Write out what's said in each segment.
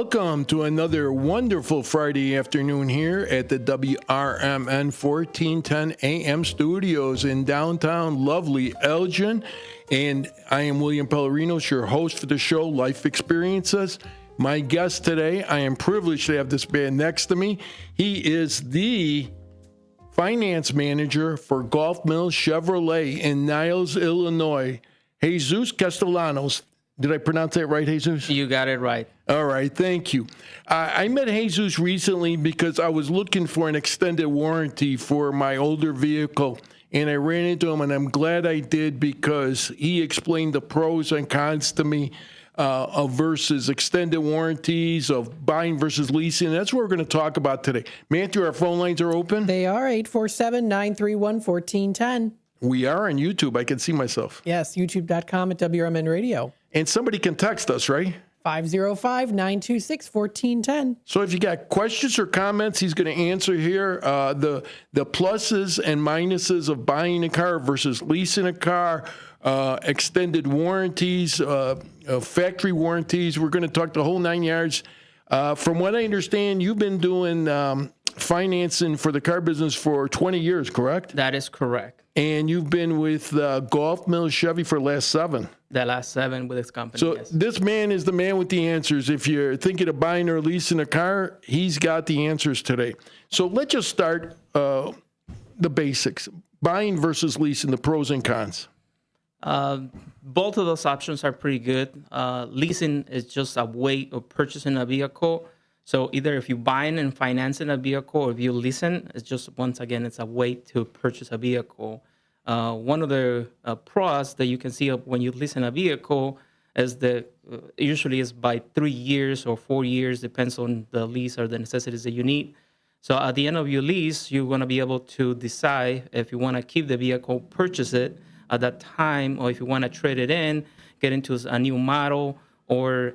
Welcome to another wonderful Friday afternoon here at the WRMN 1410 AM studios in downtown lovely Elgin. And I am William Pelarenos, your host for the show, Life Experiences. My guest today, I am privileged to have this man next to me. He is the finance manager for Gulf Mills Chevrolet in Niles, Illinois. Jesus Castellanos. Did I pronounce that right, Jesus? You got it right. All right, thank you. I met Jesus recently because I was looking for an extended warranty for my older vehicle, and I ran into him, and I'm glad I did because he explained the pros and cons to me of versus extended warranties, of buying versus leasing. And that's what we're going to talk about today. Matthew, our phone lines are open? They are 847-931-1410. We are on YouTube. I can see myself. Yes, youtube.com at WRMN Radio. And somebody can text us, right? 505-926-1410. So if you got questions or comments, he's going to answer here. The pluses and minuses of buying a car versus leasing a car, extended warranties, factory warranties. We're going to talk the whole 9 yards. From what I understand, you've been doing financing for the car business for 20 years, correct? That is correct. And you've been with Gulf Mills Chevy for the last 7. The last 7 with this company, So yes. this man is the man with the answers. If you're thinking of buying or leasing a car, he's got the answers today. So let's just start the basics. Buying versus leasing, the pros and cons. Both of those options are pretty good. Leasing is just a way of purchasing a vehicle. So either if you're buying and financing a vehicle or if you leasing, it's just, once again, it's a way to purchase a vehicle. One of the pros that you can see when you leasing a vehicle is that usually is by 3 years or 4 years, depends on the lease or the necessities that you need. So at the end of your lease, you're going to be able to decide if you want to keep the vehicle, purchase it at that time, or if you want to trade it in, get into a new model, or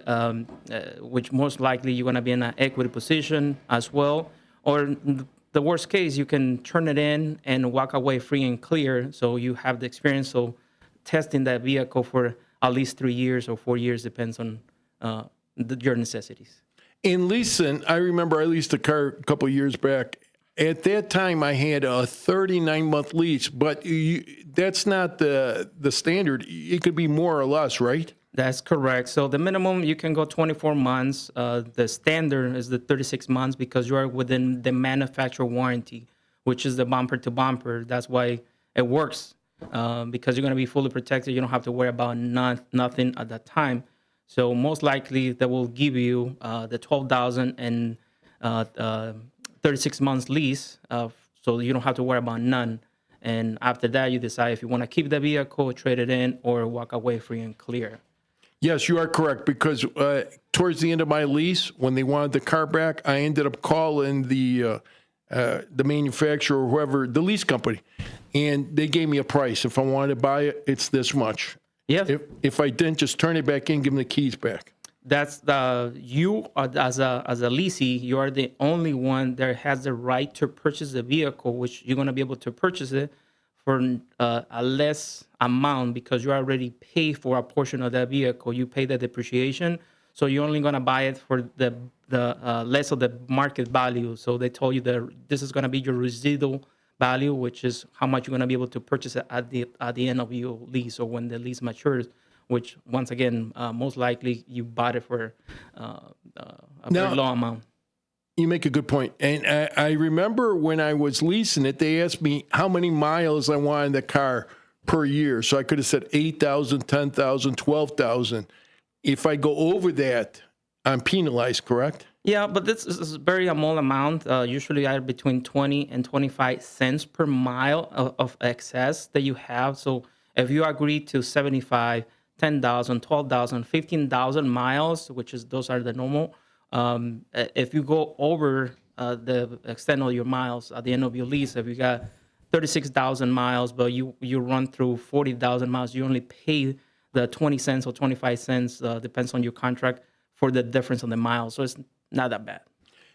which most likely you're going to be in an equity position as well. Or the worst case, you can turn it in and walk away free and clear, so you have the experience of testing that vehicle for at least 3 years or 4 years, depends on your necessities. In leasing, I remember I leased a car a couple of years back. At that time, I had a 39-month lease, but that's not the standard. It could be more or less, right? That's correct. So the minimum, you can go 24 months. The standard is the 36 months because you are within the manufacturer warranty, which is the bumper to bumper. That's why it works, because you're going to be fully protected. You don't have to worry about nothing at that time. So most likely they will give you the $12,000 and 36 months lease, so you don't have to worry about none. And after that, you decide if you want to keep the vehicle, trade it in, or walk away free and clear. Yes, you are correct, because towards the end of my lease, when they wanted the car back, I ended up calling the manufacturer or whoever, the lease company, and they gave me a price. If I wanted to buy it, it's this much. Yes. If I didn't, just turn it back in, give them the keys back. That's you as a leasee, you are the only one that has the right to purchase the vehicle, which you're going to be able to purchase it for a less amount because you already pay for a portion of that vehicle. You pay the depreciation, so you're only going to buy it for the less of the market value. So they told you that this is going to be your residual value, which is how much you're going to be able to purchase it at the end of your lease or when the lease matures. Which, once again, most likely you bought it for a very low amount. You make a good point. And I remember when I was leasing it, they asked me how many miles I wanted the car per year. So I could have said 8,000, 10,000, 12,000. If I go over that, I'm penalized, correct? Yeah, but this is a very small amount. Usually are between 20 and 25 cents per mile of excess that you have. So if you agree to 75, 10,000, 12,000, 15,000 miles, which is those are the normal. If you go over the extent of your miles at the end of your lease, if you got 36,000 miles, but you run through 40,000 miles, you only pay the 20 cents or 25 cents, depends on your contract, for the difference on the miles. So it's not that bad.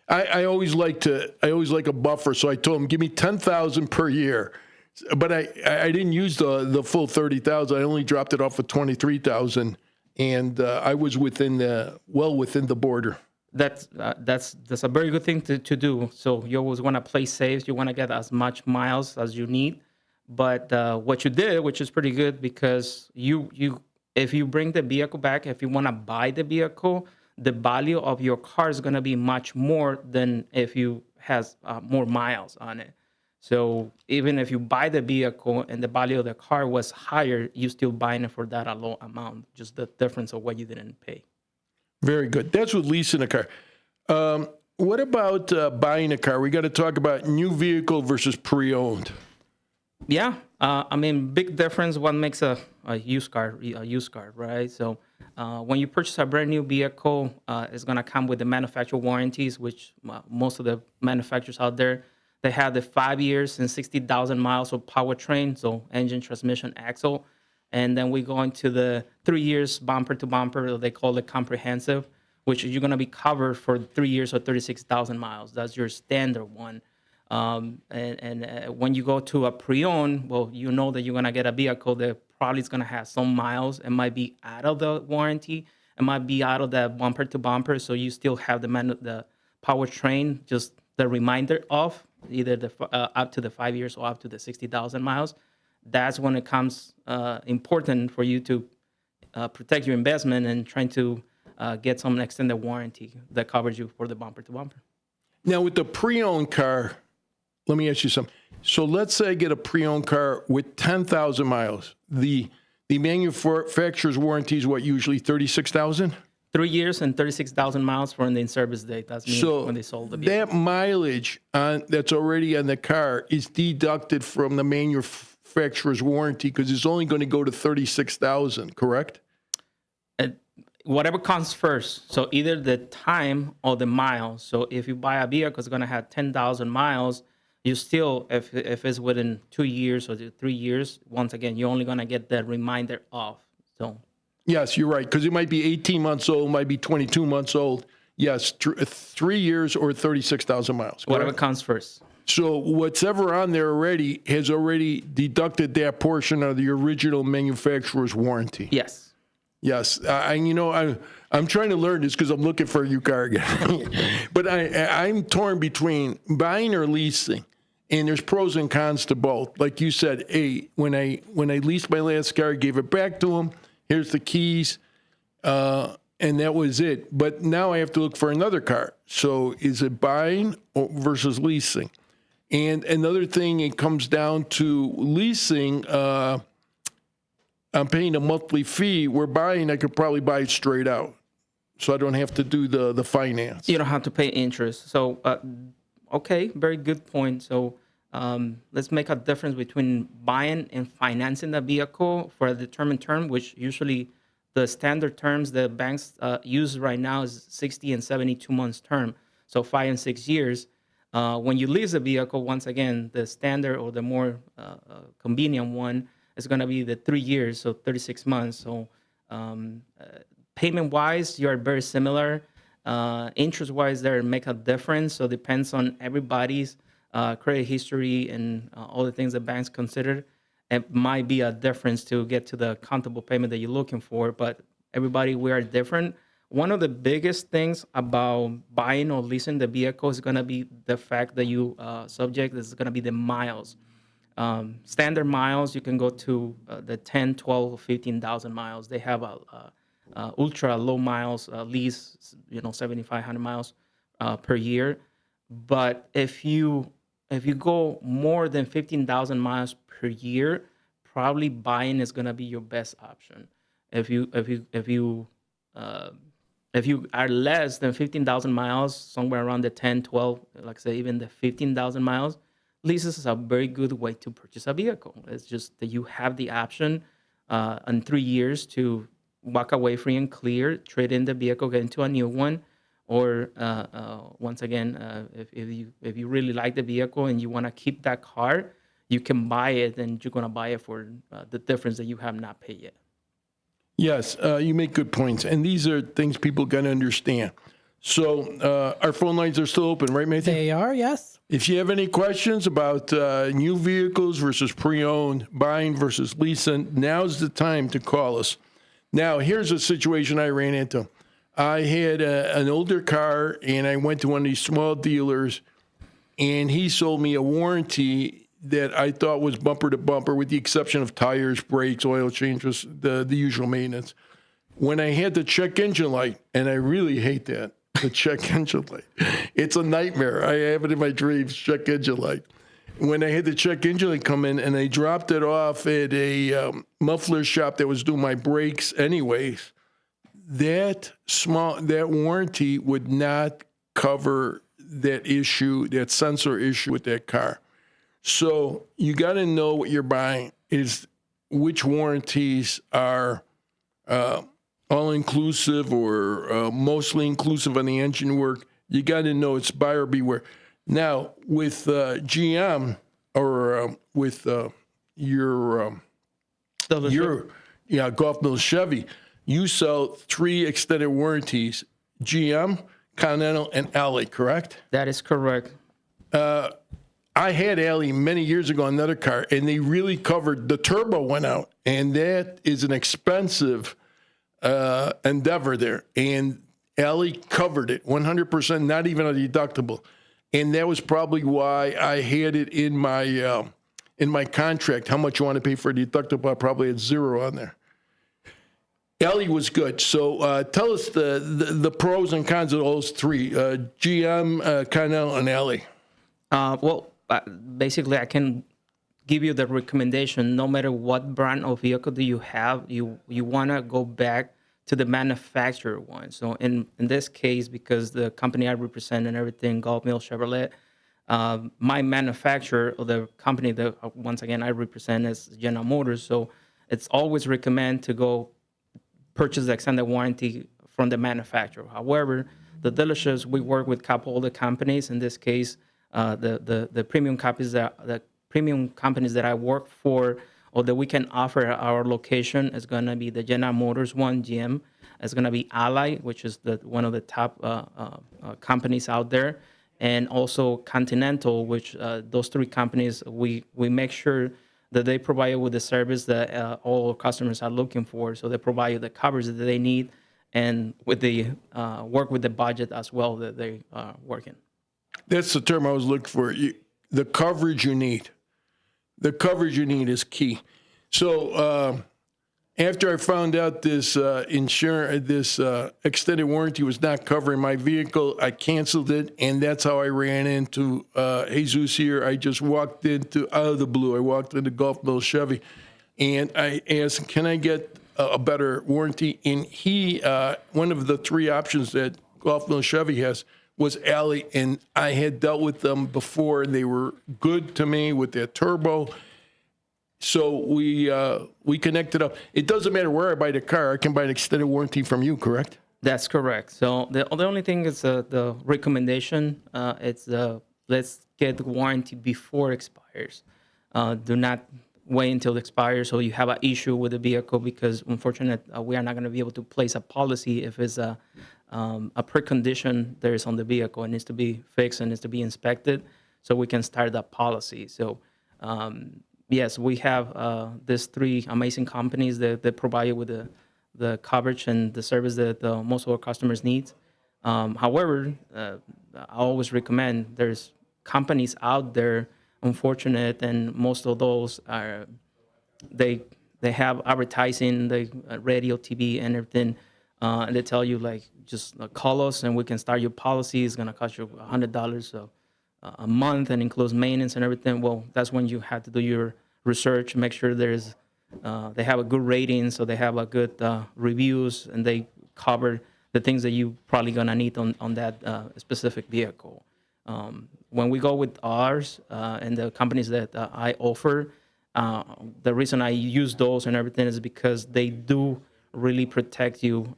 I always like a buffer, so I told him, give me 10,000 per year. But I didn't use the full 30,000. I only dropped it off at 23,000, and I was within the border. That's a very good thing to do. So you always want to play safe. You want to get as much miles as you need. But what you did, which is pretty good, because if you bring the vehicle back, if you want to buy the vehicle, the value of your car is going to be much more than if you has more miles on it. So even if you buy the vehicle and the value of the car was higher, you still buying it for that a low amount, just the difference of what you didn't pay. Very good. That's with leasing a car. What about buying a car? We got to talk about new vehicle versus pre-owned. Yeah, I mean, big difference. What makes a used car, right? So when you purchase a brand new vehicle, it's gonna come with the manufacturer warranties, which most of the manufacturers out there, they have the 5 years and 60,000 miles of powertrain, so engine, transmission, axle, and then we go into the 3 years bumper to bumper. They call it comprehensive, which you're gonna be covered for 3 years or 36,000 miles. That's your standard one. When you go to a pre-owned, well, you know that you're gonna get a vehicle that probably is gonna have some miles. It might be out of the warranty. It might be out of the bumper to bumper. So you still have the powertrain, just the reminder of either the up to the 5 years or up to the 60,000 miles. That's when it comes important for you to protect your investment and trying to get some extended warranty that covers you for the bumper to bumper. Now, with the pre-owned car, let me ask you something. So let's say I get a pre-owned car with 10,000 miles. The manufacturer's warranty is what, usually 36,000? 3 years and 36,000 miles for an in-service date. That's when they sold the vehicle. That mileage that's already on the car is deducted from the manufacturer's warranty because it's only going to go to 36,000, correct? Whatever comes first. So either the time or the miles. So if you buy a vehicle, it's going to have 10,000 miles. You still, if it's within 2 years or 3 years, once again, you're only going to get the reminder off. So yes, you're right, because it might be 18 months old, might be 22 months old. Yes, 3 years or 36,000 miles. Correct? Whatever comes first. So whatever on there already has already deducted that portion of the original manufacturer's warranty. Yes. Yes, I'm trying to learn this because I'm looking for a new car again. But I'm torn between buying or leasing, and there's pros and cons to both. Like you said, hey, when I leased my last car, I gave it back to him. Here's the keys, and that was it. But now I have to look for another car. So is it buying versus leasing? And another thing, it comes down to leasing. I'm paying a monthly fee. We're buying, I could probably buy it straight out. So I don't have to do the finance. You don't have to pay interest. So, okay, very good point. So let's make a difference between buying and financing the vehicle for a determined term, which usually the standard terms that banks use right now is 60 and 72 months term. So 5 and 6 years. When you lease a vehicle, once again, the standard or the more convenient one is going to be the 3 years, so 36 months. So payment-wise, you are very similar. Interest-wise, there make a difference. So it depends on everybody's credit history and all the things that banks consider. It might be a difference to get to the countable payment that you're looking for, but everybody, we are different. One of the biggest things about buying or leasing the vehicle is going to be the fact that you subject is going to be the miles. Standard miles, you can go to the 10, 12, 15,000 miles. They have a ultra low miles lease, 7,500 miles per year. But if you go more than 15,000 miles per year, probably buying is going to be your best option. If you are less than 15,000 miles, somewhere around the 10, 12, like I say, even the 15,000 miles, leases is a very good way to purchase a vehicle. It's just that you have the option in 3 years to walk away free and clear, trade in the vehicle, get into a new one, or once again, if you really like the vehicle and you want to keep that car, you can buy it, and you're going to buy it for the difference that you have not paid yet. Yes, you make good points, and these are things people got to understand. So our phone lines are still open, right, Matthew? They are, yes. If you have any questions about new vehicles versus pre-owned, buying versus leasing, now's the time to call us. Now, here's a situation I ran into. I had an older car, and I went to one of these small dealers, and he sold me a warranty that I thought was bumper to bumper, with the exception of tires, brakes, oil changes, the usual maintenance. When I had the check engine light, and I really hate that, the check engine light. It's a nightmare. I have it in my dreams, check engine light. When I had the check engine light come in, and I dropped it off at a muffler shop that was doing my brakes anyways, that warranty would not cover that issue, that sensor issue with that car. So you got to know what you're buying, is which warranties are all-inclusive or mostly inclusive on the engine work. You got to know it's buyer beware. Now, with GM or with your Golf Mills Chevy, you sell 3 extended warranties: GM, Continental, and Alley, correct? That is correct. I had Alley many years ago on another car, and they really covered, the turbo went out, and that is an expensive endeavor there. And Alley covered it 100%, not even a deductible. And that was probably why I had it in my contract. How much you want to pay for a deductible? I probably had 0 on there. Alley was good. So tell us the pros and cons of those 3, GM, Continental, and Alley. Basically, I can give you the recommendation. No matter what brand of vehicle do you have, you want to go back to the manufacturer one. So in this case, because the company I represent and everything, Golf Mills Chevrolet, my manufacturer, or the company that once again I represent, is General Motors. So it's always recommend to go purchase the extended warranty from the manufacturer. However, the dealerships, we work with a couple of the companies. In this case, the premium companies that I work for, or that we can offer at our location, is going to be the General Motors one, GM. It's going to be Ally, which is one of the top companies out there, and also Continental, which those 3 companies, we make sure that they provide you with the service that all customers are looking for. So they provide you the coverage that they need, and with the work with the budget as well that they are working. That's the term I was looking for. The coverage you need. The coverage you need is key. So after I found out this extended warranty was not covering my vehicle, I canceled it, and that's how I ran into Jesus here. I just walked out of the blue. I walked into Golf Mills Chevy, and I asked, can I get a better warranty? And he, one of the 3 options that Golf Mills Chevy has was Alley, and I had dealt with them before. They were good to me with their turbo. So we connected up. It doesn't matter where I buy the car. I can buy an extended warranty from you, correct? That's correct. So the only thing is the recommendation. It's let's get the warranty before it expires. Do not wait until it expires, so you have an issue with the vehicle, because unfortunately we are not going to be able to place a policy if it's a precondition there is on the vehicle. It needs to be fixed and needs to be inspected, so we can start that policy. So yes, we have these 3 amazing companies that provide you with the coverage and the service that most of our customers need. However, I always recommend, there's companies out there, unfortunate, and most of those are they have advertising, radio, TV, and everything, and they tell you, like, just call us and we can start your policy. It's gonna cost you $100 a month and includes maintenance and everything. Well, that's when you have to do your research, make sure they have a good rating, so they have a good reviews, and they cover the things that you probably gonna need on that specific vehicle. When we go with ours and the companies that I offer, the reason I use those and everything is because they do really protect you.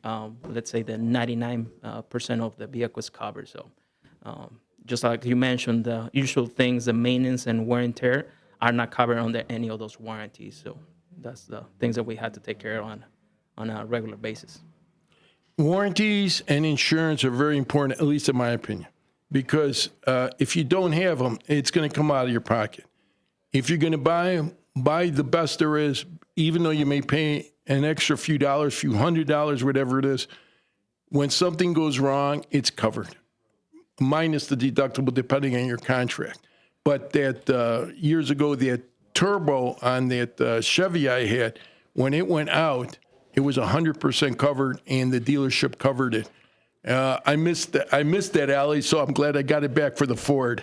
Let's say the 99% of the vehicle is covered. So just like you mentioned, the usual things, the maintenance and wear and tear, are not covered under any of those warranties. So that's the things that we have to take care of on a regular basis. Warranties and insurance are very important, at least in my opinion, because if you don't have them, it's going to come out of your pocket. If you're going to buy them, buy the best there is, even though you may pay an extra few dollars, few $100, whatever it is. When something goes wrong, it's covered, minus the deductible depending on your contract. But that years ago, that turbo on that Chevy I had, when it went out, it was 100% covered, and the dealership covered it. I missed that, Allie, so I'm glad I got it back for the Ford.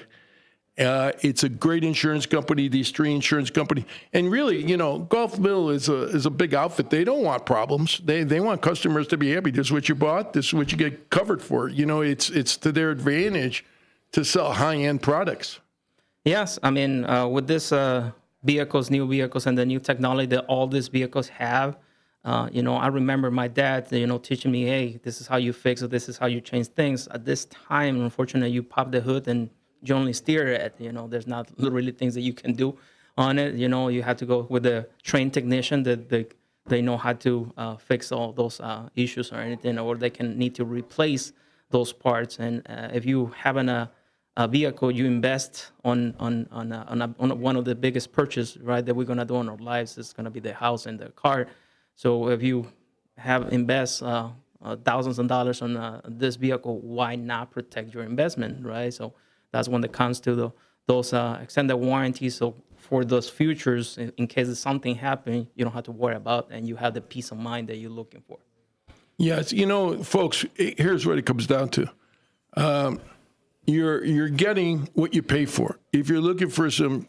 It's a great insurance company, these three insurance companies. And really, Gulf Mill is a big outfit. They don't want problems. They want customers to be happy. This is what you bought. This is what you get covered for. It's to their advantage to sell high-end products. Yes, I mean, with this new vehicles, and the new technology that all these vehicles have, I remember my dad, teaching me, hey, this is how you fix it, this is how you change things. At this time, unfortunately, you pop the hood and you only steer it. There's not really things that you can do on it. You have to go with a trained technician that they know how to fix all those issues or anything, or they can need to replace those parts. And if you have a vehicle, you invest on one of the biggest purchase, right, that we're gonna do in our lives. Is gonna be the house and the car. So if you have invest thousands of dollars on this vehicle, why not protect your investment, right? So that's when it comes to those extended warranties. So for those futures, in case something happens, you don't have to worry about, and you have the peace of mind that you're looking for. Yes, folks, here's what it comes down to. You're getting what you pay for. If you're looking for some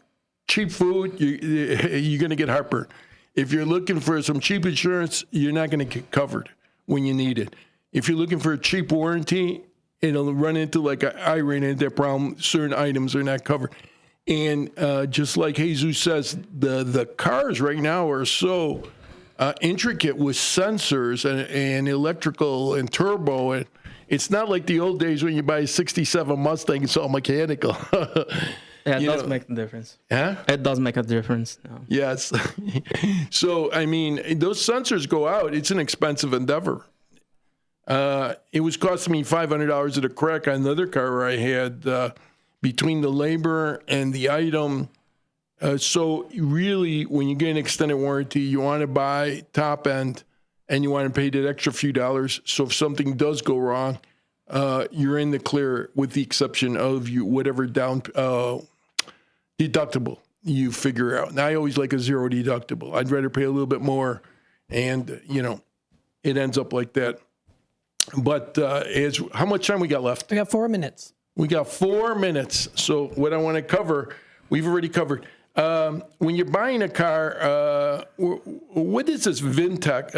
cheap food, you're going to get heartburn. If you're looking for some cheap insurance, you're not going to get covered when you need it. If you're looking for a cheap warranty, it'll run into, like I ran into that problem, certain items are not covered. And just like Jesus says, the cars right now are so intricate with sensors and electrical and turbo. And it's not like the old days when you buy a 67 Mustang, it's all mechanical. Yeah, it does make a difference. Huh? It does make a difference. No. Yes. So, I mean, those sensors go out. It's an expensive endeavor. It was costing me $500 at a crack on another car I had between the labor and the item. So really, when you get an extended warranty, you want to buy top end and you want to pay that extra few dollars. So if something does go wrong, you're in the clear, with the exception of whatever down deductible you figure out. And I always like a zero deductible. I'd rather pay a little bit more, and it ends up like that. But how much time we got left? We got 4 minutes. We got 4 minutes. So what I want to cover, we've already covered. When you're buying a car, what is this Vintech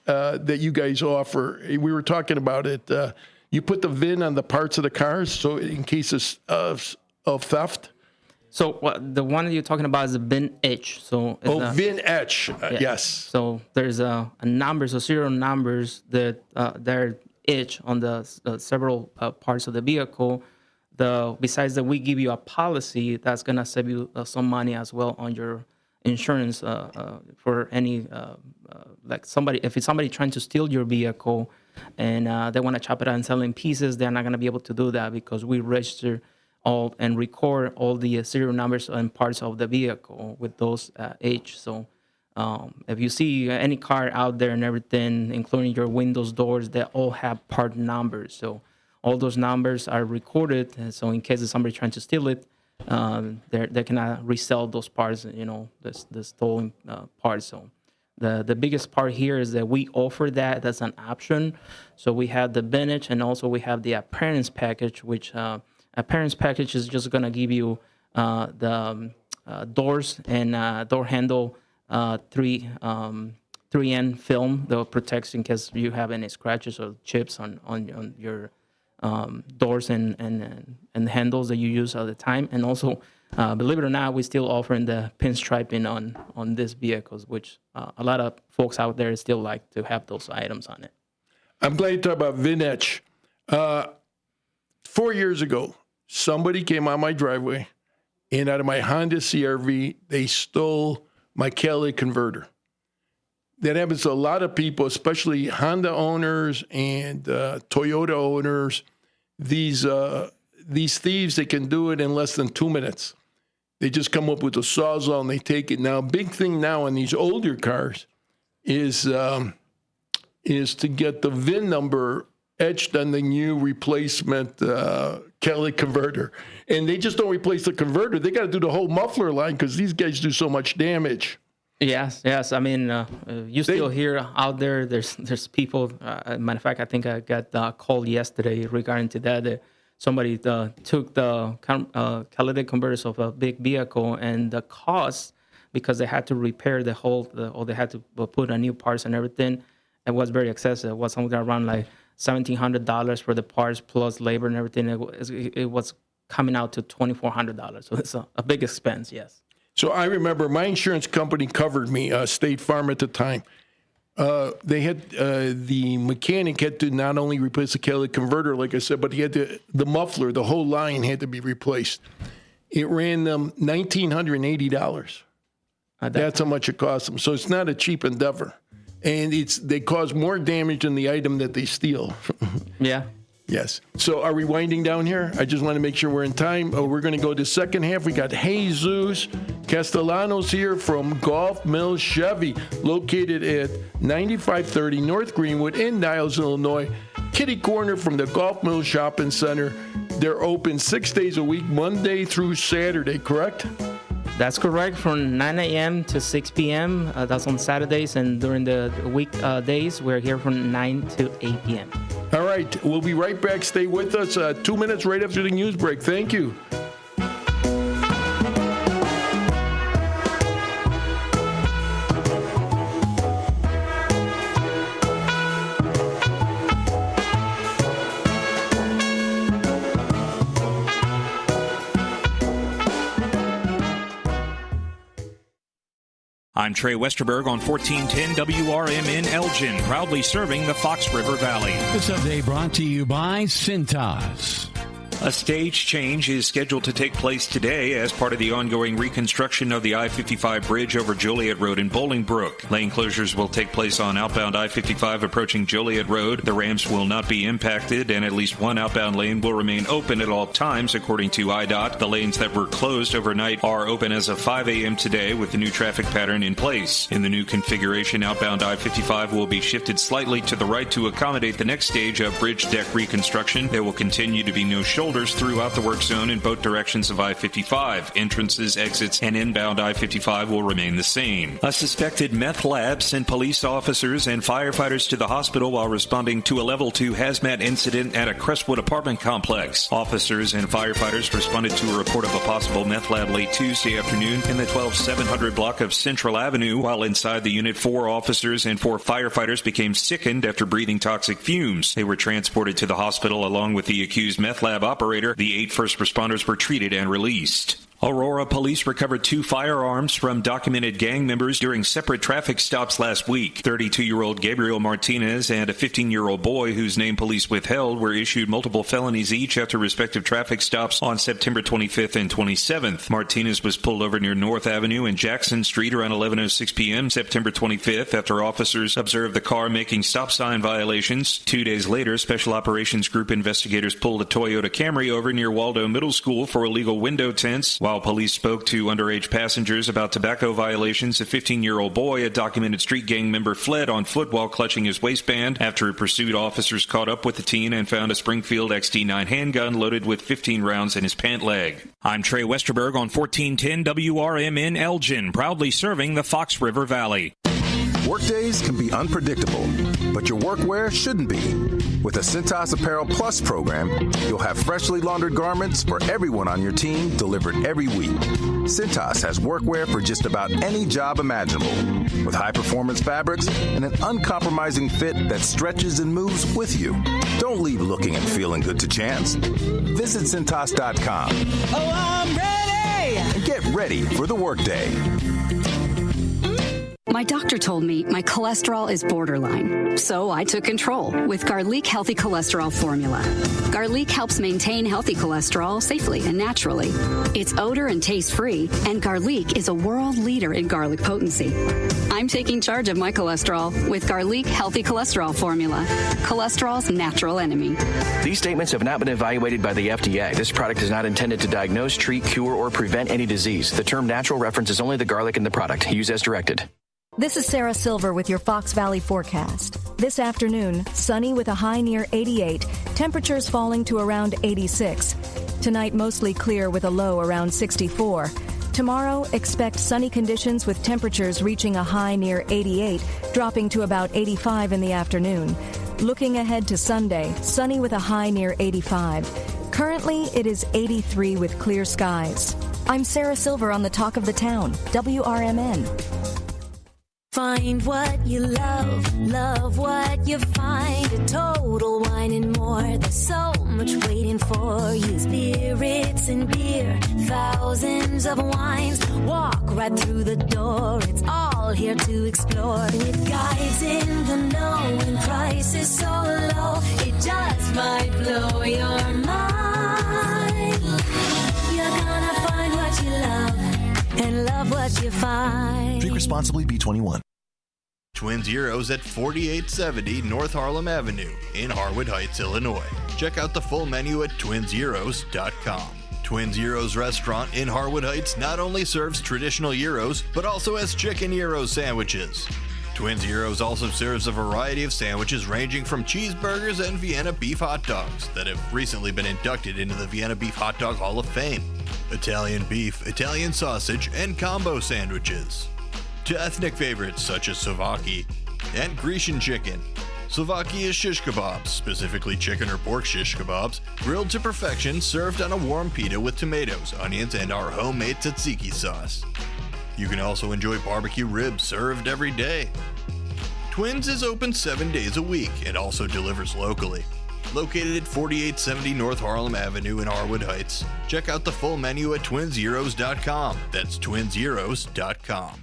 that you guys offer? We were talking about it. You put the VIN on the parts of the cars, so in case of theft. So the one that you're talking about is a VIN etch. So VIN etch. Yeah. Yes. So there's a numbers or serial numbers that they're etched on the several parts of the vehicle. Besides that, we give you a policy that's gonna save you some money as well on your insurance for any if it's somebody trying to steal your vehicle and they want to chop it out and sell it in pieces, they're not gonna be able to do that because we register all and record all the serial numbers and parts of the vehicle with those H. So if you see any car out there and everything, including your windows, doors, they all have part numbers. So all those numbers are recorded. And so in case of somebody trying to steal it, they cannot resell those parts, the stolen parts. So the biggest part here is that we offer that as an option. So we have the vintage, and also we have the appearance package, which appearance package is just going to give you the doors and door handle 3N film that protects in case you have any scratches or chips on your doors and handles that you use all the time. And also, believe it or not, we still offering the pinstriping on these vehicles, which a lot of folks out there still like to have those items on it. I'm glad you talk about vintage. 4 years ago, somebody came on my driveway, and out of my Honda CRV, they stole my catalytic converter. That happens to a lot of people, especially Honda owners and Toyota owners. These thieves, they can do it in less than 2 minutes. They just come up with a sawzall and they take it. Now, big thing now on these older cars is is to get the VIN number etched on the new replacement catalytic converter. And they just don't replace the converter. They got to do the whole muffler line because these guys do so much damage. Yes. I mean, you still hear out there. There's people. Matter of fact, I think I got a call yesterday regarding to that. Somebody took the catalytic converters of a big vehicle, and the cost, because they had to repair or they had to put a new parts and everything, it was very excessive. It was something around like $1,700 for the parts plus labor and everything. It was coming out to $2,400. So it's a big expense. Yes. So I remember my insurance company covered me, State Farm at the time. They had the mechanic had to not only replace the catalytic converter, like I said, but he had the muffler, the whole line had to be replaced. It ran them $1,980. That's how much it cost them. So it's not a cheap endeavor, and they cause more damage than the item that they steal. Yeah. Yes. So are we winding down here? I just want to make sure we're in time. We're going to go to second half. We got Jesus Castellanos here from Gulf Mills Chevy, located at 9530 North Greenwood in Niles, Illinois. Kitty corner from the Gulf Mills Shopping Center. They're open 6 days a week, Monday through Saturday, correct? That's correct, from 9 a.m. to 6 p.m. That's on Saturdays, and during the weekdays, we're here from 9 to 8 p.m. All right, we'll be right back. Stay with us. 2 minutes right after the news break. Thank you. I'm Trey Westerberg on 1410 WRMN Elgin, proudly serving the Fox River Valley. This update brought to you by Cintas. A stage change is scheduled to take place today as part of the ongoing reconstruction of the I-55 bridge over Joliet Road in Bolingbrook. Lane closures will take place on outbound I-55 approaching Joliet Road. The ramps will not be impacted, and at least one outbound lane will remain open at all times, according to IDOT. The lanes that were closed overnight are open as of 5 a.m. today with the new traffic pattern in place. In the new configuration, outbound I-55 will be shifted slightly to the right to accommodate the next stage of bridge deck reconstruction. There will continue to be no shoulders throughout the work zone in both directions of I-55. Entrances, exits, and inbound I-55 will remain the same. A suspected meth lab sent police officers and firefighters to the hospital while responding to a level 2 hazmat incident at a Crestwood apartment complex. Officers and firefighters responded to a report of a possible meth lab late Tuesday afternoon in the 12700 block of Central Avenue. While inside the unit, 4 officers and 4 firefighters became sickened after breathing toxic fumes. They were transported to the hospital along with the accused meth lab operator. The 8 first responders were treated and released. Aurora police recovered 2 firearms from documented gang members during separate traffic stops last week. 32-year-old Gabriel Martinez and a 15-year-old boy whose name police withheld were issued multiple felonies each after respective traffic stops on September 25th and 27th. Martinez was pulled over near North Avenue and Jackson Street around 11:06 p.m. September 25th after officers observed the car making stop sign violations. 2 days later, Special Operations Group investigators pulled a Toyota Camry over near Waldo Middle School for illegal window tints. While police spoke to underage passengers about tobacco violations, a 15-year-old boy, a documented street gang member, fled on foot while clutching his waistband. After pursuit, officers caught up with the teen and found a Springfield XT9 handgun loaded with 15 rounds in his pant leg. I'm Trey Westerberg on 1410 WRMN Elgin, proudly serving the Fox River Valley. Workdays can be unpredictable, but your workwear shouldn't be. With the Cintas Apparel Plus program, you'll have freshly laundered garments for everyone on your team delivered every week. Cintas has workwear for just about any job imaginable, with high-performance fabrics and an uncompromising fit that stretches and moves with you. Don't leave looking and feeling good to chance. Visit Cintas.com. Oh, I'm ready! And get ready for the workday. My doctor told me my cholesterol is borderline, so I took control with Garlic Healthy Cholesterol Formula. Garlic helps maintain healthy cholesterol safely and naturally. It's odor and taste-free, and Garlic is a world leader in garlic potency. I'm taking charge of my cholesterol with Garlic Healthy Cholesterol Formula, cholesterol's natural enemy. These statements have not been evaluated by the FDA. This product is not intended to diagnose, treat, cure, or prevent any disease. The term natural references only the garlic in the product. Use as directed. This is Sarah Silver with your Fox Valley forecast. This afternoon, sunny with a high near 88, temperatures falling to around 86. Tonight, mostly clear with a low around 64. Tomorrow, expect sunny conditions with temperatures reaching a high near 88, dropping to about 85 in the afternoon. Looking ahead to Sunday, sunny with a high near 85. Currently, it is 83 with clear skies. I'm Sarah Silver on the Talk of the Town, WRMN. Find what you love what you find. A Total Wine and More. There's so much waiting for you. Spirits and beer, thousands of wines. Walk right through the door. It's all here to explore. With guides in the know and prices so low, it just might blow your mind. You're gonna find what you love and love what you find. Drink responsibly, B21. Twin Zeros at 4870 North Harlem Avenue in Harwood Heights, Illinois. Check out the full menu at twinzeros.com. Twin Zeros Restaurant in Harwood Heights not only serves traditional gyros, but also has chicken gyro sandwiches. Twin Zeros also serves a variety of sandwiches ranging from cheeseburgers and Vienna beef hot dogs that have recently been inducted into the Vienna Beef Hot Dog Hall of Fame. Italian beef, Italian sausage, and combo sandwiches. To ethnic favorites such as Slovaki and Grecian chicken. Slovaki is shish kebabs, specifically chicken or pork shish kebabs, grilled to perfection, served on a warm pita with tomatoes, onions, and our homemade tzatziki sauce. You can also enjoy barbecue ribs served every day. Twins is open 7 days a week and also delivers locally. Located at 4870 North Harlem Avenue in Harwood Heights. Check out the full menu at twinzeros.com. That's twinzeros.com.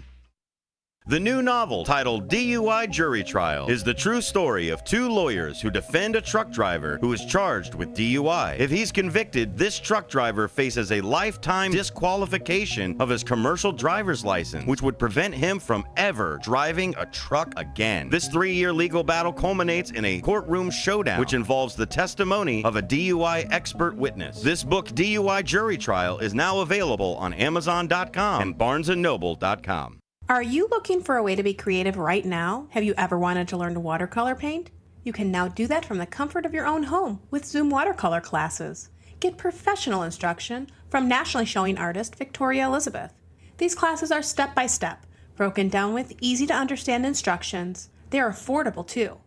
The new novel, titled DUI Jury Trial, is the true story of two lawyers who defend a truck driver who is charged with DUI. If he's convicted, this truck driver faces a lifetime disqualification of his commercial driver's license, which would prevent him from ever driving a truck again. This 3-year legal battle culminates in a courtroom showdown, which involves the testimony of a DUI expert witness. This book, DUI Jury Trial, is now available on Amazon.com and BarnesandNoble.com. Are you looking for a way to be creative right now? Have you ever wanted to learn to watercolor paint? You can now do that from the comfort of your own home with Zoom watercolor classes. Get professional instruction from nationally showing artist Victoria Elizabeth. These classes are step-by-step, broken down with easy-to-understand instructions. They are affordable too,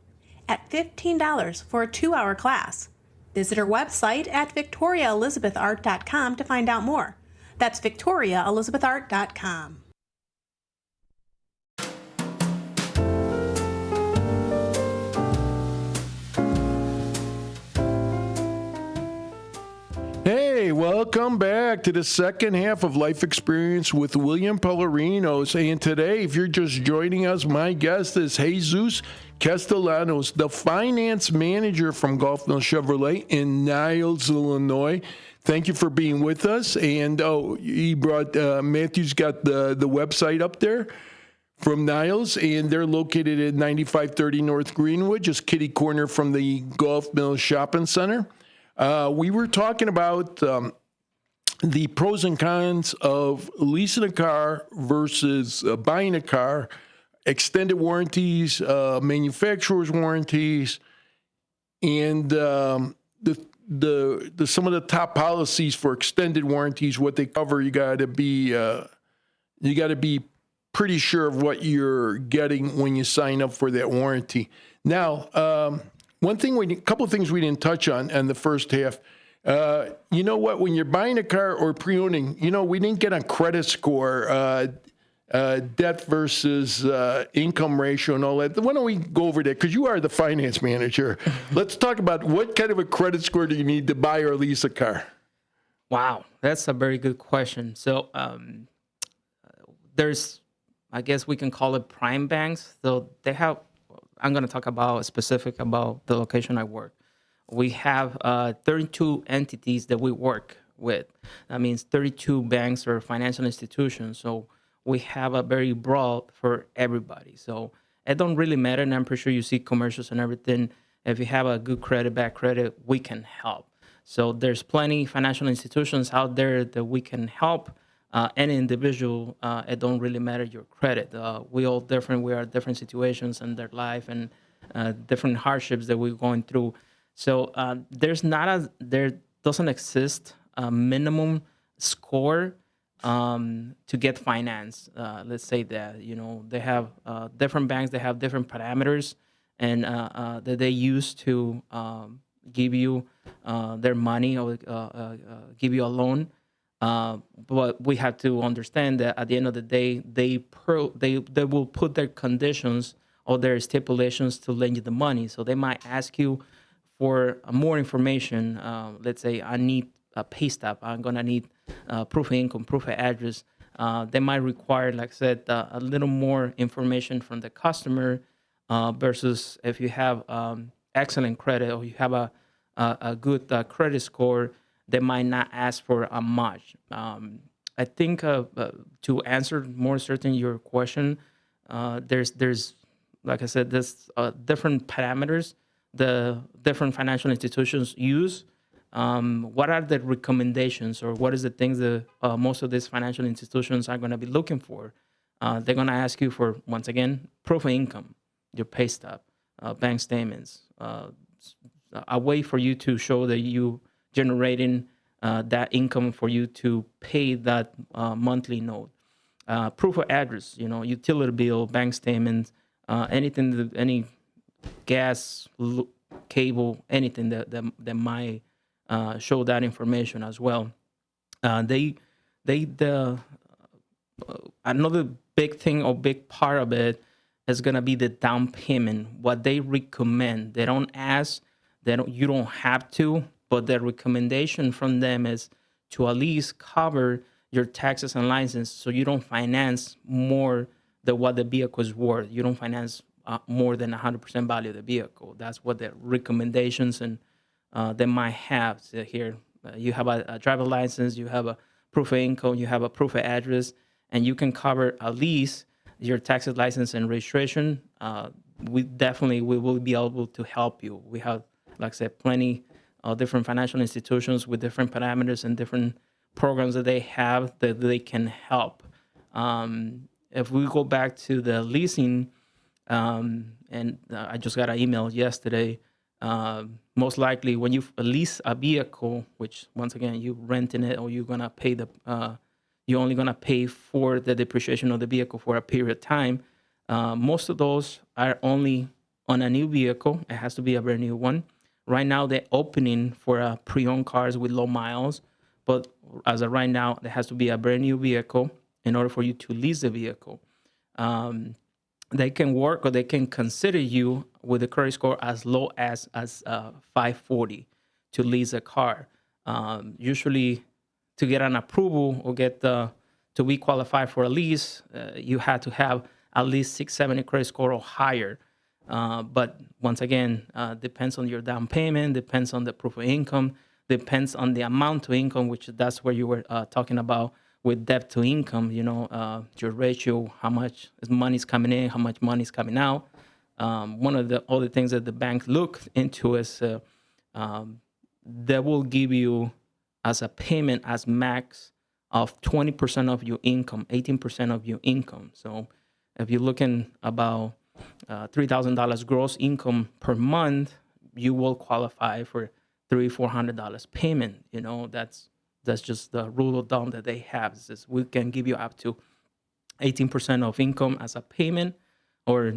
at $15 for a 2-hour class. Visit her website at victoriaelizabethart.com to find out more. That's victoriaelizabethart.com. Hey, welcome back to the second half of Life Experience with William Pelarenos. And today, if you're just joining us, my guest is Jesus Castellanos, the finance manager from Gulf Mill Chevrolet in Niles, Illinois. Thank you for being with us. And he brought, Matthew's got the website up there from Niles, and they're located at 9530 North Greenwood, just kitty corner from the Gulf Mill Shopping Center. We were talking about the pros and cons of leasing a car versus buying a car, extended warranties, manufacturer's warranties, and some of the top policies for extended warranties, what they cover. You got to be pretty sure of what you're getting when you sign up for that warranty. Now, a couple of things we didn't touch on in the first half. You know what? When you're buying a car or pre-owning, we didn't get on credit score, debt versus income ratio and all that. Why don't we go over that? Because you are the finance manager. Let's talk about what kind of a credit score do you need to buy or lease a car? Wow, that's a very good question. So there's, I guess we can call it prime banks. So they have, I'm going to talk about specific about the location I work. We have 32 entities that we work with. That means 32 banks or financial institutions. So we have a very broad for everybody. So it don't really matter. And I'm pretty sure you see commercials and everything. If you have a good credit, bad credit, we can help. So there's plenty financial institutions out there that we can help. Any individual, it don't really matter your credit. We all different. We are different situations in their life, and different hardships that we're going through. So there doesn't exist a minimum score to get finance. Let's say that, they have different banks, they have different parameters and that they use to give you their money or give you a loan. But we have to understand that at the end of the day, they will put their conditions or their stipulations to lend you the money. So they might ask you for more information. Let's say I need a pay stub. I'm gonna need proof of income, proof of address. They might require, like I said, a little more information from the customer versus if you have excellent credit or you have a good credit score, they might not ask for a much. I think to answer more certain your question, there's like I said, there's different parameters the different financial institutions use. What are the recommendations or what is the things that most of these financial institutions are going to be looking for? They're going to ask you for, once again, proof of income, your pay stub, bank statements, a way for you to show that you generating that income for you to pay that monthly note. Proof of address, utility bill, bank statements, anything, any gas, cable, anything that might show that information as well. Another big thing or big part of it is gonna be the down payment. What they recommend, they don't ask, you don't have to, but the recommendation from them is to at least cover your taxes and license, so you don't finance more than what the vehicle is worth. You don't finance more than 100% value of the vehicle. That's what the recommendations and they might have. So here, you have a driver license, you have a proof of income, you have a proof of address, and you can cover at least your taxes, license, and registration. We will be able to help you. We have, like I said, plenty of different financial institutions with different parameters and different programs that they have that they can help. If we go back to the leasing, and I just got an email yesterday, most likely when you lease a vehicle, which once again, you renting it or you're going to pay you're only going to pay for the depreciation of the vehicle for a period of time. Most of those are only on a new vehicle. It has to be a brand new one. Right now, they're opening for pre-owned cars with low miles. But as of right now, there has to be a brand new vehicle in order for you to lease the vehicle. They can work or they can consider you with a credit score as low as 540 to lease a car. Usually, to get an approval or to be qualified for a lease, you have to have at least 670 credit score or higher. But once again, depends on your down payment, depends on the proof of income, depends on the amount of income, which that's where you were talking about with debt to income, your ratio, how much money's coming in, how much money's coming out. One of the other things that the bank look into is they will give you as a payment as max of 20% of your income, 18% of your income. So if you're looking about $3,000 gross income per month, you will qualify for $300-400 payment. That's just the rule of thumb that they have. It says we can give you up to 18% of income as a payment, or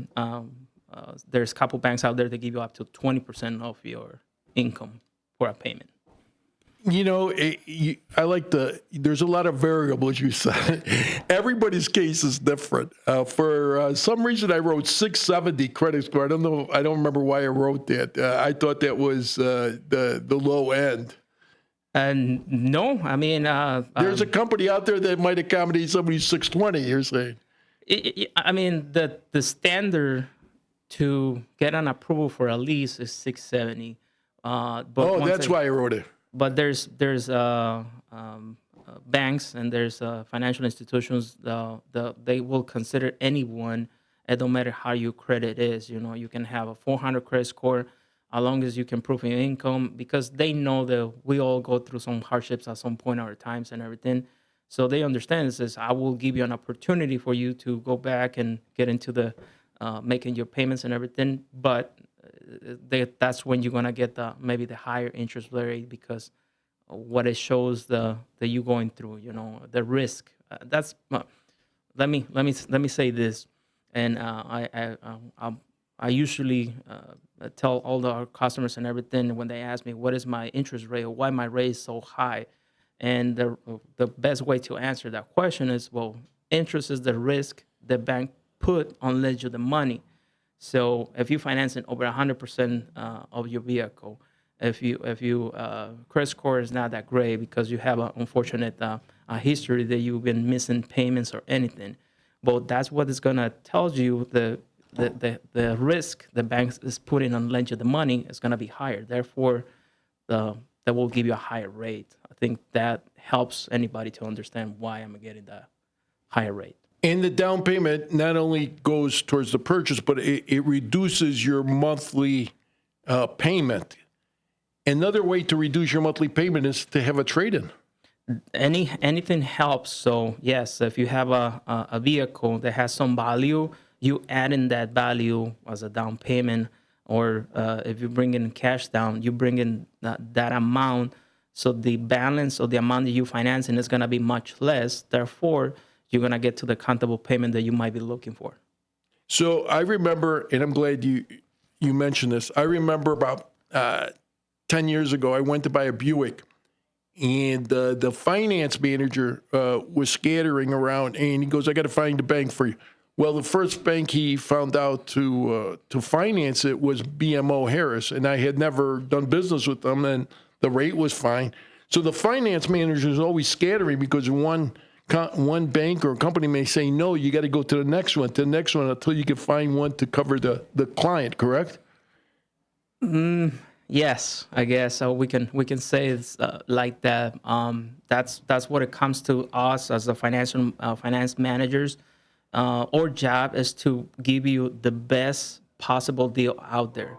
there's a couple banks out there that give you up to 20% of your income for a payment. I like there's a lot of variables you said. Everybody's case is different. For some reason, I wrote 670 credit score. I don't know. I don't remember why I wrote that. I thought that was the low end. And no, I mean, there's a company out there that might accommodate somebody 620. You're saying? I mean, the standard to get an approval for a lease is 670. But that's why I wrote it. But there's banks and there's financial institutions they will consider anyone. It don't matter how your credit is. You can have a 400 credit score, as long as you can prove your income, because they know that we all go through some hardships at some point in our times and everything. So they understand this is, I will give you an opportunity for you to go back and get into the making your payments and everything. But that's when you're gonna get maybe the higher interest rate because what it shows that you going through, the risk. That's let me say this, and I usually tell all our customers and everything when they ask me what is my interest rate or why my rate is so high, and the best way to answer that question is, well, interest is the risk the bank put on lend you the money. So if you financing over 100% of your vehicle, if you credit score is not that great because you have an unfortunate history that you've been missing payments or anything, but that's what is gonna tell you the risk the bank is putting on lend you the money is gonna be higher. Therefore, that will give you a higher rate. I think that helps anybody to understand why I'm getting the higher rate. And the down payment not only goes towards the purchase, but it reduces your monthly payment. Another way to reduce your monthly payment is to have a trade-in. Anything helps. So yes, if you have a vehicle that has some value, you add in that value as a down payment, or if you bring in cash down, you bring in that amount. So the balance of the amount that you financing is going to be much less. Therefore, you're going to get to the countable payment that you might be looking for. So I remember, and I'm glad you mentioned this. I remember about 10 years ago, I went to buy a Buick, and the finance manager was scattering around, and he goes, "I got to find a bank for you." Well, the first bank he found out to finance it was BMO Harris, and I had never done business with them, and the rate was fine. So the finance manager is always scattering because one bank or company may say, no, you got to go to the next one, until you can find one to cover the client, correct? Yes, I guess so. We can say it's like that. That's what it comes to us as a finance managers. Our job is to give you the best possible deal out there.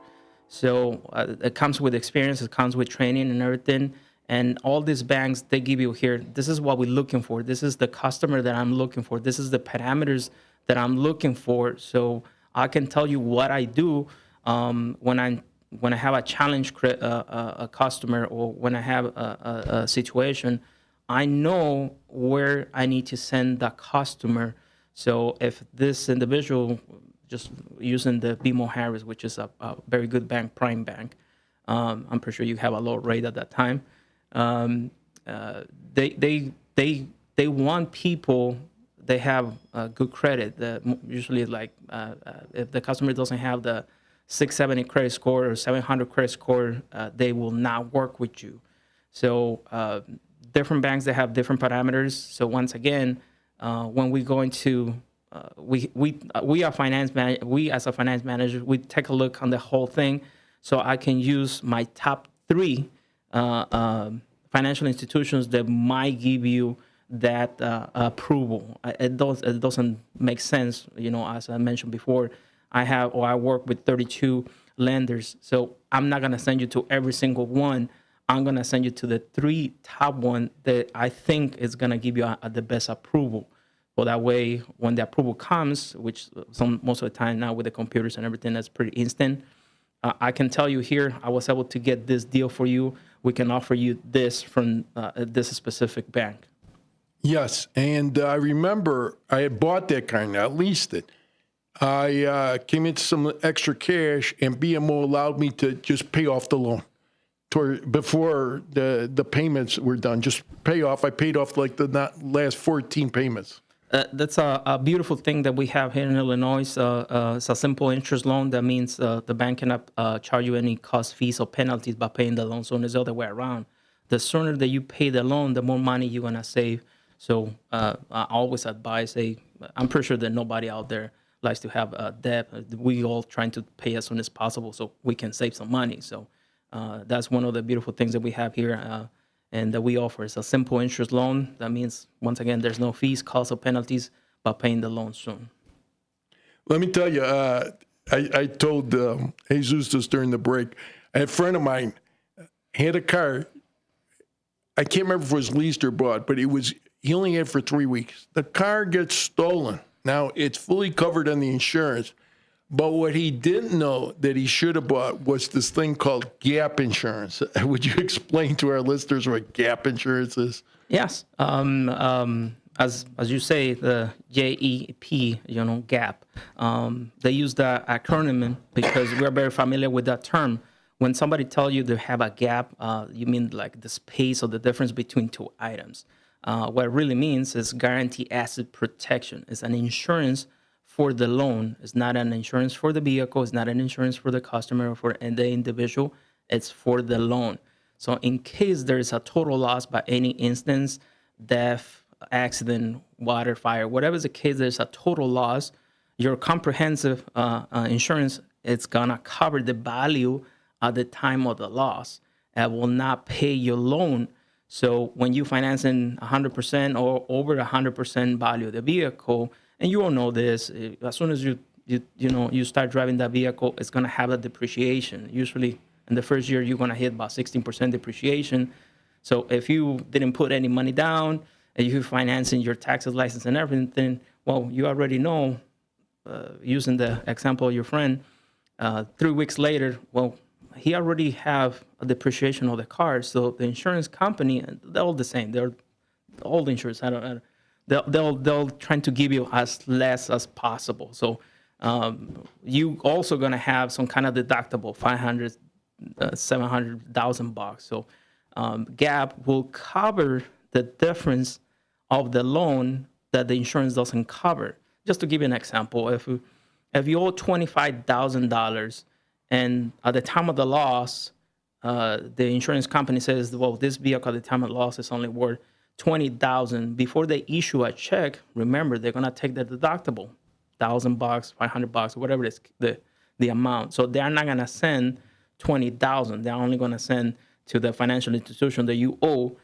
So it comes with experience, it comes with training and everything. And all these banks, they give you here, this is what we're looking for. This is the customer that I'm looking for. This is the parameters that I'm looking for. So I can tell you what I do when I have a challenge a customer, or when I have a situation, I know where I need to send the customer. So if this individual, just using the BMO Harris, which is a very good bank, prime bank, I'm pretty sure you have a low rate at that time. They want people, they have good credit. Usually, like if the customer doesn't have the 670 credit score or 700 credit score, they will not work with you. So different banks, they have different parameters. So once again, when we go into we are we as a finance manager, we take a look on the whole thing, so I can use my top 3 financial institutions that might give you that approval. It doesn't make sense, as I mentioned before. I work with 32 lenders, so I'm not gonna send you to every single one. I'm gonna send you to the 3 top one that I think is gonna give you the best approval. So that way, when the approval comes, which most of the time now with the computers and everything, that's pretty instant. I can tell you here, I was able to get this deal for you. We can offer you this from this specific bank. Yes, and I remember I had bought that car, and I leased it. I came into some extra cash, and BMO allowed me to just pay off the loan before the payments were done. Just pay off. I paid off like the last 14 payments. That's a beautiful thing that we have here in Illinois. It's a simple interest loan. That means the bank cannot charge you any cost, fees, or penalties by paying the loan. So it's the other way around. The sooner that you pay the loan, the more money you're going to save. So I always advise, I'm pretty sure that nobody out there likes to have debt. We all trying to pay as soon as possible so we can save some money. So that's one of the beautiful things that we have here. And that we offer is a simple interest loan. That means, once again, there's no fees, costs, or penalties by paying the loan soon. Let me tell you, I told Jesus this during the break. A friend of mine had a car. I can't remember if it was leased or bought, but he only had it for 3 weeks. The car gets stolen. Now, it's fully covered on the insurance. But what he didn't know that he should have bought was this thing called gap insurance. Would you explain to our listeners what gap insurance is? Yes. As you say, the GEP, gap. They use the acronym because we're very familiar with that term. When somebody tells you they have a gap, you mean like the space or the difference between two items. What it really means is guaranteed asset protection. It's an insurance for the loan. It's not an insurance for the vehicle. It's not an insurance for the customer or for the individual. It's for the loan. So in case there is a total loss by any instance, death, accident, water, fire, whatever is the case, there's a total loss, your comprehensive insurance, it's going to cover the value at the time of the loss. It will not pay your loan. So when you financing 100% or over 100% value of the vehicle, and you all know this, as soon as you start driving that vehicle, it's going to have a depreciation. Usually in the first year, you're going to hit about 16% depreciation. So if you didn't put any money down and you're financing your taxes, license, and everything, well, you already know, using the example of your friend, 3 weeks later, well, he already have a depreciation of the car. So the insurance company, they're all the same. They're all the insurance. They'll trying to give you as less as possible. So you also gonna have some kind of deductible, $500, $700,000. So GAP will cover the difference of the loan that the insurance doesn't cover. Just to give you an example, if you owe $25,000 and at the time of the loss, the insurance company says, well, this vehicle at the time of the loss is only worth $20,000. Before they issue a check, remember, they're going to take the deductible, $1,000, $500, whatever it is, the amount. So they're not going to send $20,000. They're only going to send to the financial institution that you owe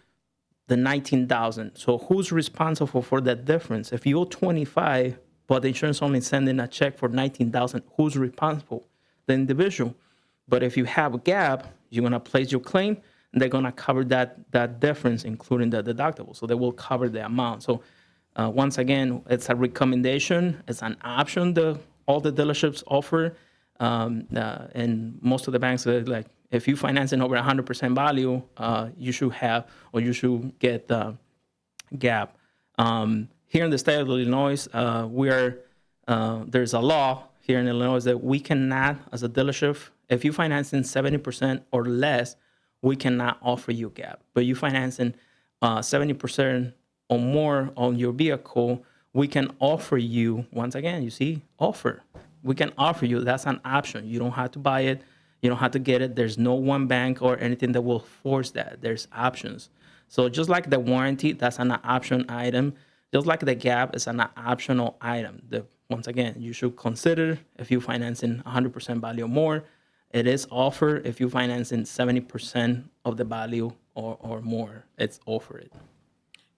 the $19,000. So who's responsible for that difference? If you owe $25,000, but the insurance only sending a check for $19,000, who's responsible? The individual. But if you have a gap, you're going to place your claim, and they're going to cover that difference, including the deductible. So they will cover the amount. So once again, it's a recommendation. It's an option that all the dealerships offer. And most of the banks are like, if you financing over 100% value, you should have, or you should get the gap. Here in the state of Illinois, there's a law here in Illinois that we cannot, as a dealership, if you financing 70% or less, we cannot offer you gap. But you financing 70% or more on your vehicle, we can offer you, once again, you see, offer. We can offer you, that's an option. You don't have to buy it. You don't have to get it. There's no one bank or anything that will force that. There's options. So just like the warranty, that's an option item. Just like the gap is an optional item. Once again, you should consider if you're financing 100% value or more. It is offered if you're financing 70% of the value or more. It's offered.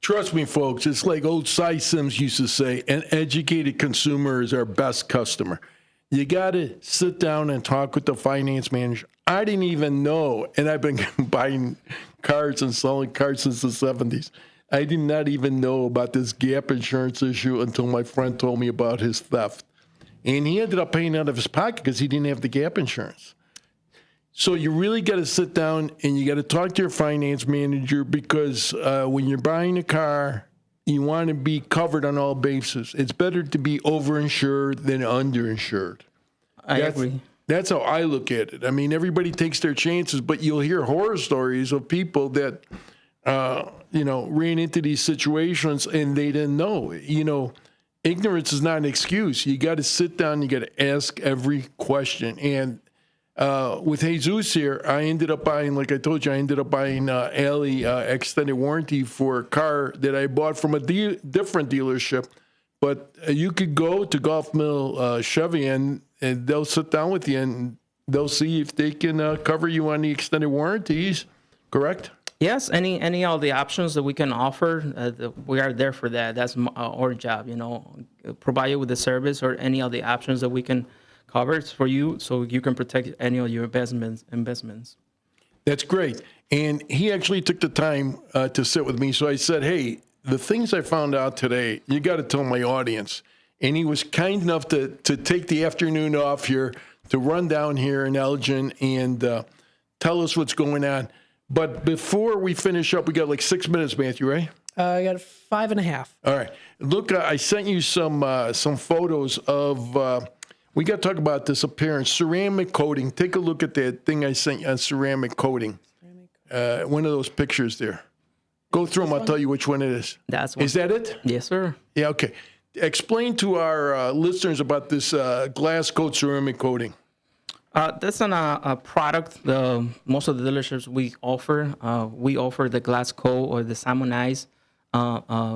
Trust me, folks, it's like old Cy Sims used to say, an educated consumer is our best customer. You got to sit down and talk with the finance manager. I didn't even know, and I've been buying cars and selling cars since the 70s. I did not even know about this gap insurance issue until my friend told me about his theft. And he ended up paying out of his pocket because he didn't have the gap insurance. So you really got to sit down and you got to talk to your finance manager because when you're buying a car, you want to be covered on all bases. It's better to be overinsured than underinsured. I agree. That's how I look at it. I mean, everybody takes their chances, but you'll hear horror stories of people that ran into these situations and they didn't know. Ignorance is not an excuse. You got to sit down. You got to ask every question. And with Jesus here, I ended up buying, like I told you, Alley extended warranty for a car that I bought from a different dealership. But you could go to Golf Mill Chevy and they'll sit down with you and they'll see if they can cover you on the extended warranties. Correct? Yes, any of the options that we can offer, we are there for that. That's our job, provide you with the service or any of the options that we can cover. It's for you so you can protect any of your investments. That's great. And he actually took the time to sit with me. So I said, hey, the things I found out today, you got to tell my audience. and he was kind enough to take the afternoon off here to run down here in Elgin and tell us what's going on. But before we finish up, we got like 6 minutes, Matthew, right? I got 5.5. All right. Look, I sent you some photos of. We got to talk about this appearance, ceramic coating. Take a look at that thing I sent you on ceramic coating. One of those pictures there. Go through them. I'll tell you which one it is. That's one. Is that it? Yes, sir. Yeah. Okay. Explain to our listeners about this glass coat ceramic coating. That's a product. Most of the dealerships we offer the glass coat or the salmonized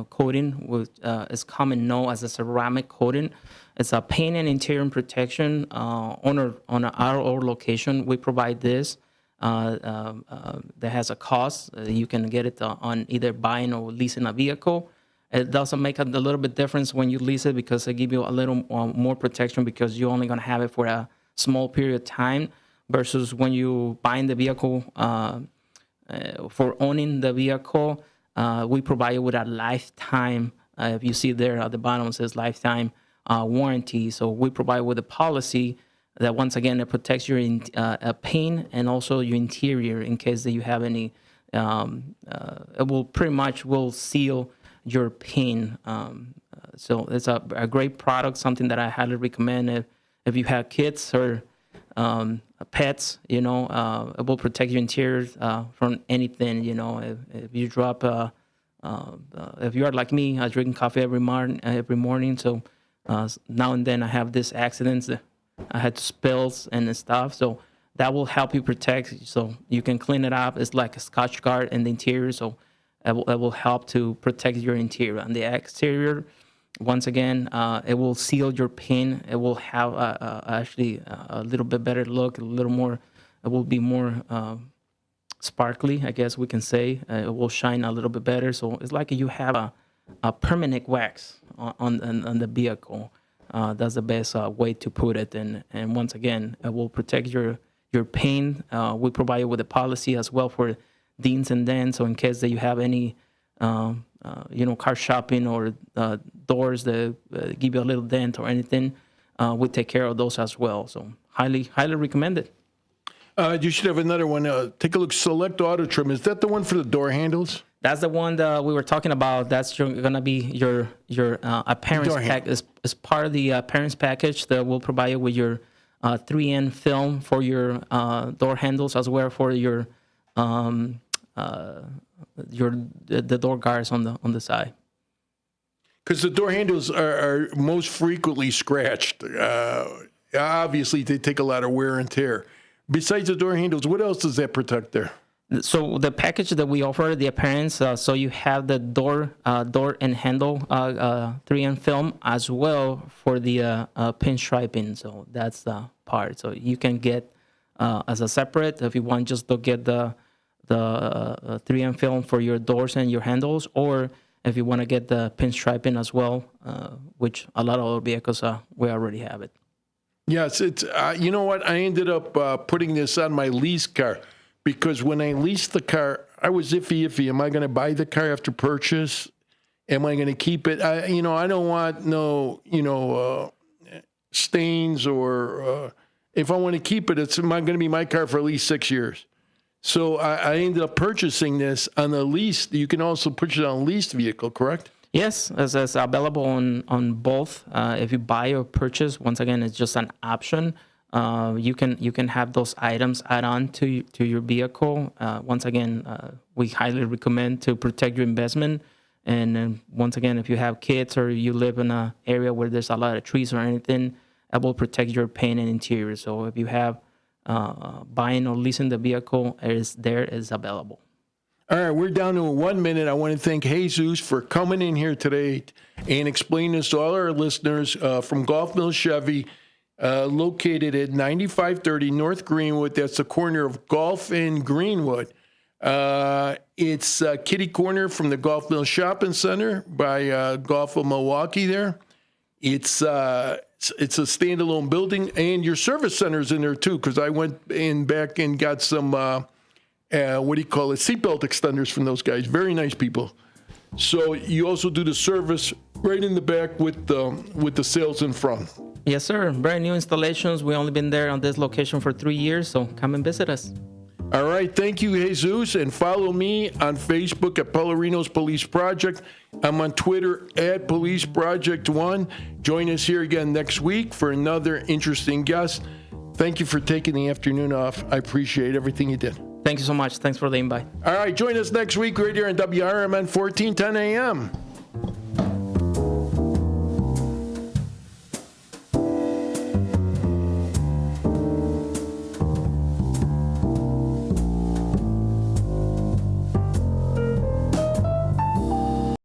coating, which is commonly known as a ceramic coating. It's a paint and interior protection on our location. We provide this. That has a cost. You can get it on either buying or leasing a vehicle. It doesn't make a little bit difference when you lease it because they give you a little more protection because you're only going to have it for a small period of time versus when you buying the vehicle for owning the vehicle. We provide you with a lifetime. If you see there at the bottom, it says lifetime warranty. So we provide with a policy that once again it protects your paint and also your interior in case that you have any. It will pretty much seal your paint. So it's a great product, something that I highly recommend if you have kids or pets. You know, it will protect your interior from anything. You know, if you drop, if you are like me, I drink coffee every morning. So now and then I have these accidents. I had spills and stuff. So that will help you protect. So you can clean it up. It's like a Scotch guard in the interior. So it will help to protect your interior. And the exterior, once again, it will seal your paint. It will have actually a little bit better look, a little more. It will be more sparkly, I guess we can say. It will shine a little bit better. So it's like you have a permanent wax on the vehicle. That's the best way to put it. And once again, it will protect your paint. We provide you with a policy as well for dings and dents. So in case that you have any, car shopping or doors that give you a little dent or anything, we take care of those as well. So highly recommend it. You should have another one. Take a look. Select Auto Trim. Is that the one for the door handles? That's the one that we were talking about. That's going to be your appearance pack. Is part of the appearance package that will provide you with your 3N film for your door handles as well for your the door guards on the side. Because the door handles are most frequently scratched. Obviously, they take a lot of wear and tear. Besides the door handles, what else does that protect there? So the package that we offer, the appearance, so you have the door and handle 3M film as well for the pinstriping. So that's the part. So you can get as a separate if you want just to get the 3M film for your doors and your handles, or if you want to get the pinstriping as well, which a lot of our vehicles we already have it. Yes, it's you know what? I ended up putting this on my lease car. Because when I leased the car, I was iffy. Am I going to buy the car after purchase? Am I going to keep it? I don't want no, stains or if I want to keep it, it's going to be my car for at least 6 years. So I ended up purchasing this on a lease. You can also purchase it on a leased vehicle, correct? Yes, it's available on both. If you buy or purchase, once again, it's just an option. You can have those items add on to your vehicle. Once again, we highly recommend to protect your investment. And once again, if you have kids or you live in an area where there's a lot of trees or anything, it will protect your paint and interior. So if you have buying or leasing the vehicle, is available. All right, we're down to 1 minute. I want to thank Jesus for coming in here today and explaining this to all our listeners from Golf Mill Chevy. Located at 9530 North Greenwood. That's the corner of Golf and Greenwood. It's kitty corner from the Golf Mill Shopping Center by Golf of Milwaukee there. It's a standalone building, and your service center is in there too, because I went in back and got some, seatbelt extenders from those guys. Very nice people. So you also do the service right in the back with the sales in front. Yes, sir. Brand new installations. We've only been there on this location for 3 years, so come and visit us. All right. Thank you, Jesus. And follow me on Facebook at Pelarenos Police Project. I'm on Twitter at Police Project 1. Join us here again next week for another interesting guest. Thank you for taking the afternoon off. I appreciate everything you did. Thank you so much. Thanks for the invite. All right. Join us next week right here on WRMN 1410 AM.